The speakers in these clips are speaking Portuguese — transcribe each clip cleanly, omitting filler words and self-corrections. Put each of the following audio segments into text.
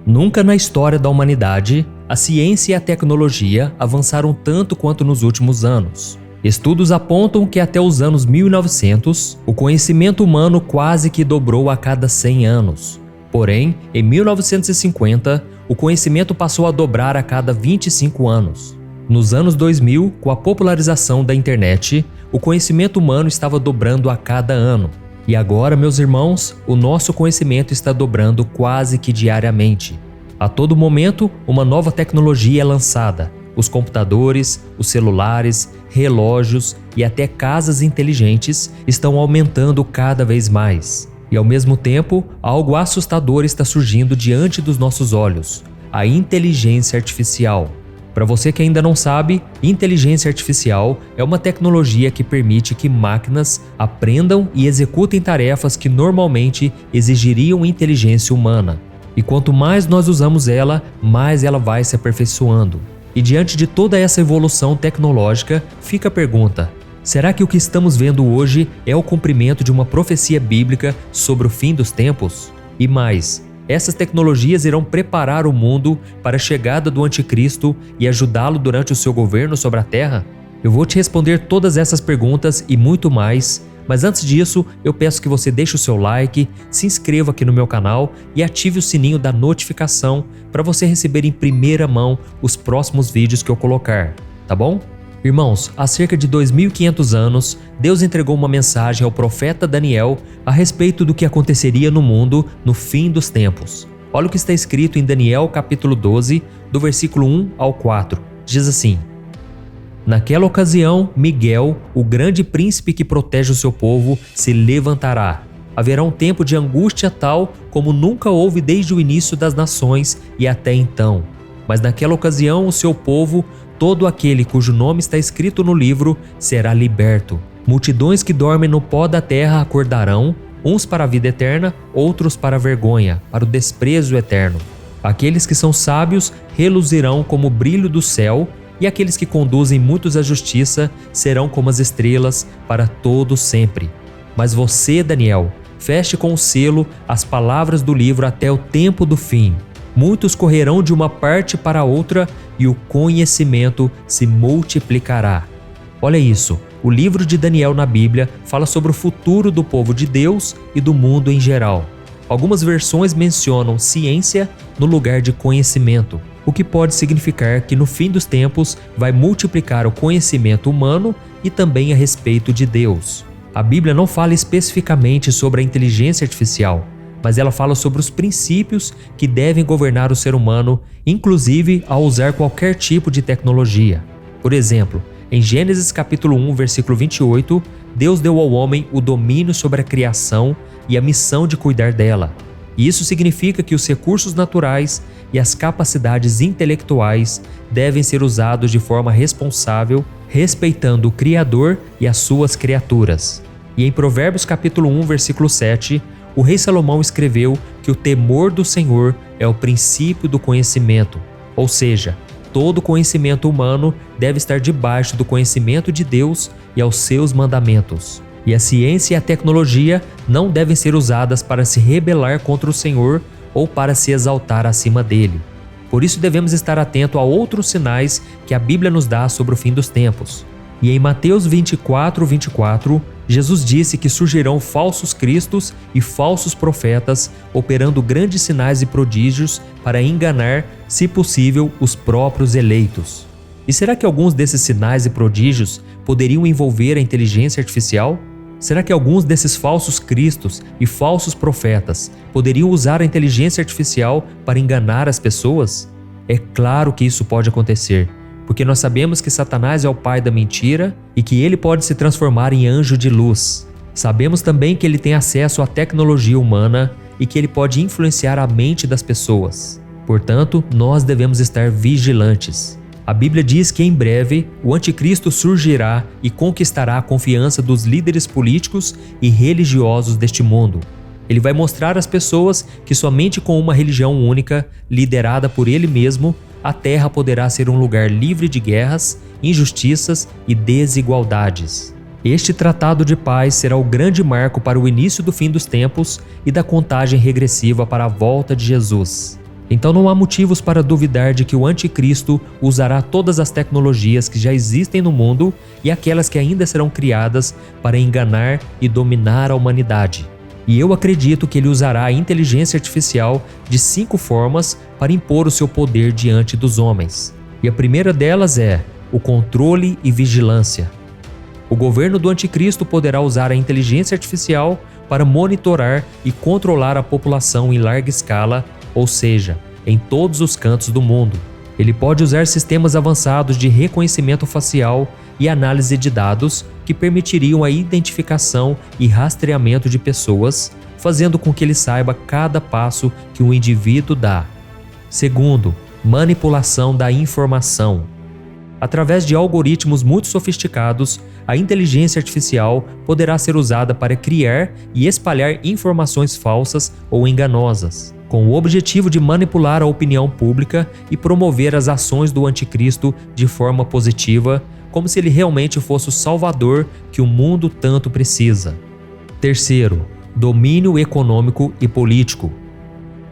Nunca na história da humanidade, a ciência e a tecnologia avançaram tanto quanto nos últimos anos. Estudos apontam que até os anos 1900, o conhecimento humano quase que dobrou a cada 100 anos. Porém, em 1950, o conhecimento passou a dobrar a cada 25 anos. Nos anos 2000, com a popularização da internet, o conhecimento humano estava dobrando a cada ano. E agora, meus irmãos, o nosso conhecimento está dobrando quase que diariamente. A todo momento, uma nova tecnologia é lançada. Os computadores, os celulares, relógios e até casas inteligentes estão aumentando cada vez mais. E ao mesmo tempo, algo assustador está surgindo diante dos nossos olhos: a inteligência artificial. Para você que ainda não sabe, inteligência artificial é uma tecnologia que permite que máquinas aprendam e executem tarefas que normalmente exigiriam inteligência humana. E quanto mais nós usamos ela, mais ela vai se aperfeiçoando. E diante de toda essa evolução tecnológica, fica a pergunta: será que o que estamos vendo hoje é o cumprimento de uma profecia bíblica sobre o fim dos tempos? E mais, essas tecnologias irão preparar o mundo para a chegada do anticristo e ajudá-lo durante o seu governo sobre a terra? Eu vou te responder todas essas perguntas e muito mais, mas antes disso, eu peço que você deixe o seu like, se inscreva aqui no meu canal e ative o sininho da notificação para você receber em primeira mão os próximos vídeos que eu colocar, tá bom? Irmãos, há cerca de 2.500 anos, Deus entregou uma mensagem ao profeta Daniel a respeito do que aconteceria no mundo no fim dos tempos. Olha o que está escrito em Daniel capítulo 12, do versículo 1 ao 4. Diz assim: Naquela ocasião, Miguel, o grande príncipe que protege o seu povo, se levantará. Haverá um tempo de angústia tal como nunca houve desde o início das nações e até então. Mas naquela ocasião o seu povo, todo aquele cujo nome está escrito no livro, será liberto. Multidões que dormem no pó da terra acordarão, uns para a vida eterna, outros para a vergonha, para o desprezo eterno. Aqueles que são sábios reluzirão como o brilho do céu, e aqueles que conduzem muitos à justiça serão como as estrelas para todo sempre. Mas você, Daniel, feche com o selo as palavras do livro até o tempo do fim. Muitos correrão de uma parte para outra e o conhecimento se multiplicará. Olha isso, o livro de Daniel na Bíblia fala sobre o futuro do povo de Deus e do mundo em geral. Algumas versões mencionam ciência no lugar de conhecimento, o que pode significar que no fim dos tempos vai multiplicar o conhecimento humano e também a respeito de Deus. A Bíblia não fala especificamente sobre a inteligência artificial, mas ela fala sobre os princípios que devem governar o ser humano, inclusive ao usar qualquer tipo de tecnologia. Por exemplo, em Gênesis capítulo 1, versículo 28, Deus deu ao homem o domínio sobre a criação e a missão de cuidar dela. E isso significa que os recursos naturais e as capacidades intelectuais devem ser usados de forma responsável, respeitando o Criador e as suas criaturas. E em Provérbios capítulo 1, versículo 7, o rei Salomão escreveu que o temor do Senhor é o princípio do conhecimento, ou seja, todo conhecimento humano deve estar debaixo do conhecimento de Deus e aos seus mandamentos. E a ciência e a tecnologia não devem ser usadas para se rebelar contra o Senhor ou para se exaltar acima dele. Por isso devemos estar atentos a outros sinais que a Bíblia nos dá sobre o fim dos tempos. E em Mateus 24, Jesus disse que surgirão falsos cristos e falsos profetas, operando grandes sinais e prodígios para enganar, se possível, os próprios eleitos. E será que alguns desses sinais e prodígios poderiam envolver a inteligência artificial? Será que alguns desses falsos cristos e falsos profetas poderiam usar a inteligência artificial para enganar as pessoas? É claro que isso pode acontecer, porque nós sabemos que Satanás é o pai da mentira e que ele pode se transformar em anjo de luz. Sabemos também que ele tem acesso à tecnologia humana e que ele pode influenciar a mente das pessoas. Portanto, nós devemos estar vigilantes. A Bíblia diz que em breve o anticristo surgirá e conquistará a confiança dos líderes políticos e religiosos deste mundo. Ele vai mostrar às pessoas que somente com uma religião única, liderada por ele mesmo, a terra poderá ser um lugar livre de guerras, injustiças e desigualdades. Este tratado de paz será o grande marco para o início do fim dos tempos e da contagem regressiva para a volta de Jesus. Então não há motivos para duvidar de que o anticristo usará todas as tecnologias que já existem no mundo e aquelas que ainda serão criadas para enganar e dominar a humanidade. E eu acredito que ele usará a inteligência artificial de 5 formas para impor o seu poder diante dos homens. E a primeira delas é o controle e vigilância. O governo do anticristo poderá usar a inteligência artificial para monitorar e controlar a população em larga escala, ou seja, em todos os cantos do mundo. Ele pode usar sistemas avançados de reconhecimento facial e análise de dados que permitiriam a identificação e rastreamento de pessoas, fazendo com que ele saiba cada passo que o indivíduo dá. Segundo, manipulação da informação. Através de algoritmos muito sofisticados, a inteligência artificial poderá ser usada para criar e espalhar informações falsas ou enganosas, com o objetivo de manipular a opinião pública e promover as ações do anticristo de forma positiva, como se ele realmente fosse o salvador que o mundo tanto precisa. Terceiro, domínio econômico e político.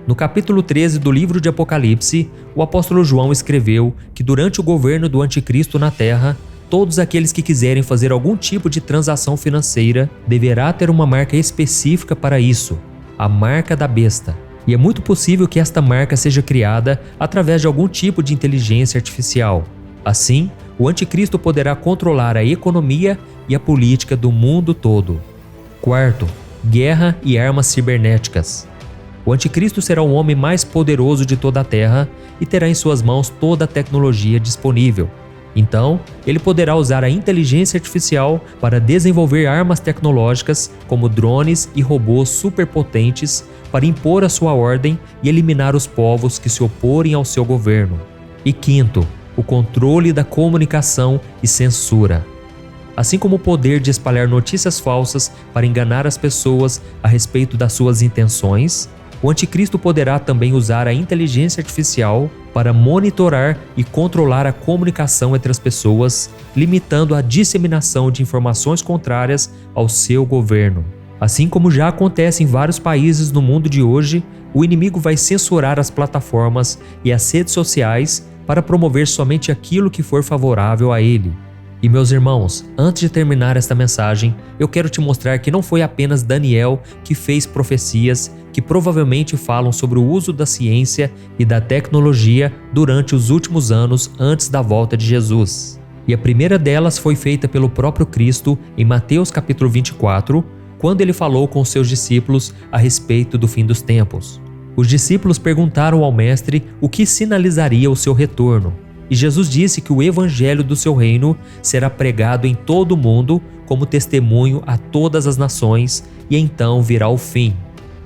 No capítulo 13 do livro de Apocalipse, o apóstolo João escreveu que durante o governo do anticristo na terra, todos aqueles que quiserem fazer algum tipo de transação financeira deverá ter uma marca específica para isso, a marca da besta. E é muito possível que esta marca seja criada através de algum tipo de inteligência artificial. Assim, o anticristo poderá controlar a economia e a política do mundo todo. Quarto, guerra e armas cibernéticas. O anticristo será o homem mais poderoso de toda a terra e terá em suas mãos toda a tecnologia disponível. Então, ele poderá usar a inteligência artificial para desenvolver armas tecnológicas como drones e robôs superpotentes para impor a sua ordem e eliminar os povos que se oporem ao seu governo. E quinto, o controle da comunicação e censura. Assim como o poder de espalhar notícias falsas para enganar as pessoas a respeito das suas intenções, o anticristo poderá também usar a inteligência artificial para monitorar e controlar a comunicação entre as pessoas, limitando a disseminação de informações contrárias ao seu governo. Assim como já acontece em vários países no mundo de hoje, o inimigo vai censurar as plataformas e as redes sociais para promover somente aquilo que for favorável a ele. E meus irmãos, antes de terminar esta mensagem, eu quero te mostrar que não foi apenas Daniel que fez profecias que provavelmente falam sobre o uso da ciência e da tecnologia durante os últimos anos antes da volta de Jesus. E a primeira delas foi feita pelo próprio Cristo em Mateus capítulo 24, quando ele falou com seus discípulos a respeito do fim dos tempos. Os discípulos perguntaram ao mestre o que sinalizaria o seu retorno. E Jesus disse que o evangelho do seu reino será pregado em todo o mundo como testemunho a todas as nações, e então virá o fim.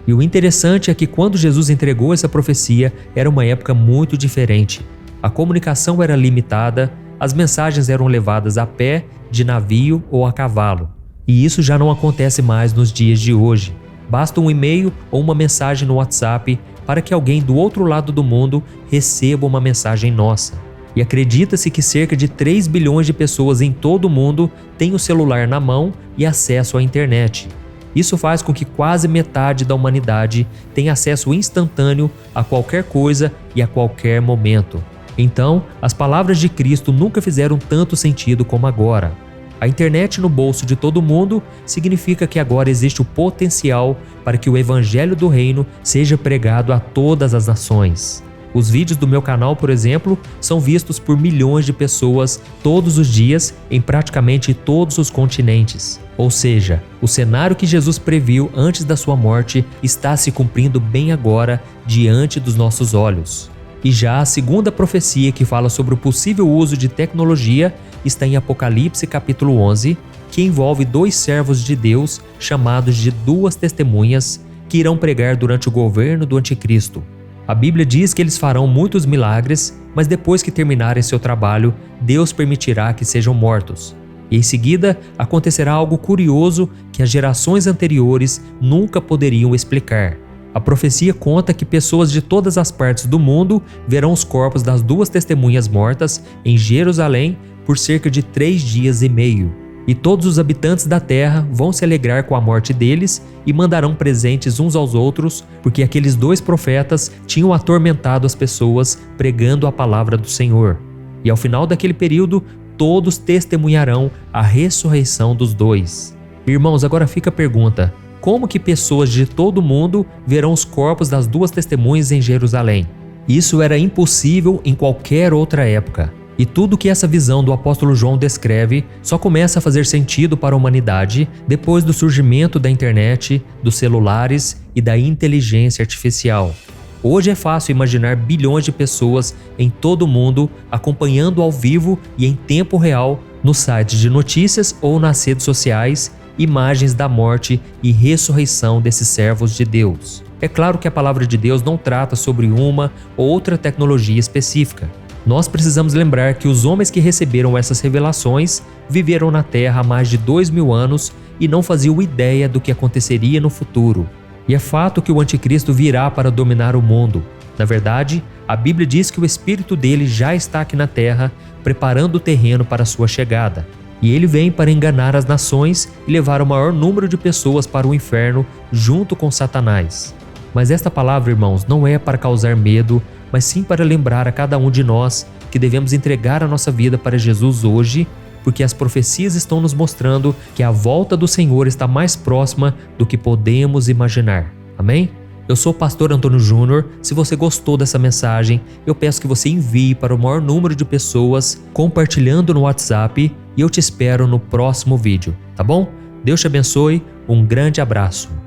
E o interessante é que quando Jesus entregou essa profecia, era uma época muito diferente. A comunicação era limitada, as mensagens eram levadas a pé, de navio ou a cavalo. E isso já não acontece mais nos dias de hoje. Basta um e-mail ou uma mensagem no WhatsApp para que alguém do outro lado do mundo receba uma mensagem nossa. E acredita-se que cerca de 3 bilhões de pessoas em todo o mundo têm o celular na mão e acesso à internet. Isso faz com que quase metade da humanidade tenha acesso instantâneo a qualquer coisa e a qualquer momento. Então, as palavras de Cristo nunca fizeram tanto sentido como agora. A internet no bolso de todo mundo significa que agora existe o potencial para que o evangelho do reino seja pregado a todas as nações. Os vídeos do meu canal, por exemplo, são vistos por milhões de pessoas todos os dias em praticamente todos os continentes. Ou seja, o cenário que Jesus previu antes da sua morte está se cumprindo bem agora diante dos nossos olhos. E já a segunda profecia que fala sobre o possível uso de tecnologia está em Apocalipse capítulo 11, que envolve 2 servos de Deus chamados de 2 testemunhas que irão pregar durante o governo do anticristo. A Bíblia diz que eles farão muitos milagres, mas depois que terminarem seu trabalho, Deus permitirá que sejam mortos. E em seguida, acontecerá algo curioso que as gerações anteriores nunca poderiam explicar. A profecia conta que pessoas de todas as partes do mundo verão os corpos das 2 testemunhas mortas em Jerusalém por cerca de 3 dias e meio. E todos os habitantes da terra vão se alegrar com a morte deles e mandarão presentes uns aos outros, porque aqueles 2 profetas tinham atormentado as pessoas pregando a palavra do Senhor. E ao final daquele período, todos testemunharão a ressurreição dos 2. Irmãos, agora fica a pergunta: como que pessoas de todo o mundo verão os corpos das 2 testemunhas em Jerusalém? Isso era impossível em qualquer outra época. E tudo que essa visão do apóstolo João descreve só começa a fazer sentido para a humanidade depois do surgimento da internet, dos celulares e da inteligência artificial. Hoje é fácil imaginar bilhões de pessoas em todo o mundo acompanhando ao vivo e em tempo real nos sites de notícias ou nas redes sociais imagens da morte e ressurreição desses servos de Deus. É claro que a palavra de Deus não trata sobre uma ou outra tecnologia específica. Nós precisamos lembrar que os homens que receberam essas revelações viveram na Terra há mais de 2000 anos e não faziam ideia do que aconteceria no futuro. E é fato que o anticristo virá para dominar o mundo. Na verdade, a Bíblia diz que o espírito dele já está aqui na Terra, preparando o terreno para a sua chegada. E ele vem para enganar as nações e levar o maior número de pessoas para o inferno junto com Satanás. Mas esta palavra, irmãos, não é para causar medo, mas sim para lembrar a cada um de nós que devemos entregar a nossa vida para Jesus hoje, porque as profecias estão nos mostrando que a volta do Senhor está mais próxima do que podemos imaginar. Amém? Eu sou o pastor Antônio Júnior. Se você gostou dessa mensagem, eu peço que você envie para o maior número de pessoas, compartilhando no WhatsApp, e eu te espero no próximo vídeo, tá bom? Deus te abençoe, um grande abraço.